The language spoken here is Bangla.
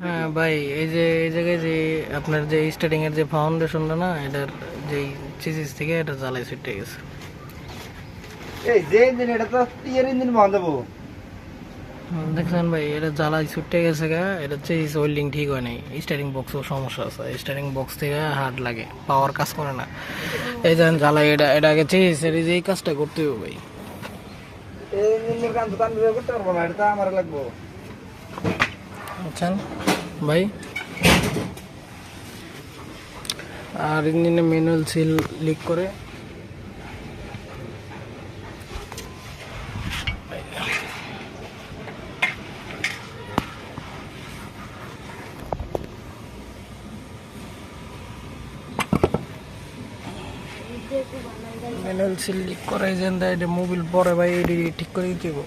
হ্যাঁ ভাই, এই জায়গায় যে আপনার যে স্টার্টিং এর যে ফাউন্ডেশনটা না, এটার যেই চিজিস থেকে এটা জ্বালাই ছুটে গেছে। এই যে ইঞ্জিন এটা তো টিয়ার ইঞ্জিন বন্ধ দেবো। দেখছেন ভাই, এটা জ্বালাই ছুটে গেছে গা, এটা চিজিস ওয়েল্ডিং ঠিক হয় নাই, স্টার্টিং বক্সও সমস্যা আছে, স্টার্টিং বক্স থেকে হার্ড লাগে, পাওয়ার কাজ করে না। এই যেন জ্বালাই, এটা আগে চিজিস এর যে এই কাজটা করতে হবে ভাই। এই ইঞ্জিনের কাম তো আমি করতে পারবো না, এটা তো আমার লাগবো। বুঝছেন ভাই? আর ইঞ্জিনে ম্যানুয়াল সিল লিক করে। ম্যানুয়াল সিল লিক করে যেন এটা মোবিল পরে ভাই, এটি ঠিক করে দিতে হবে।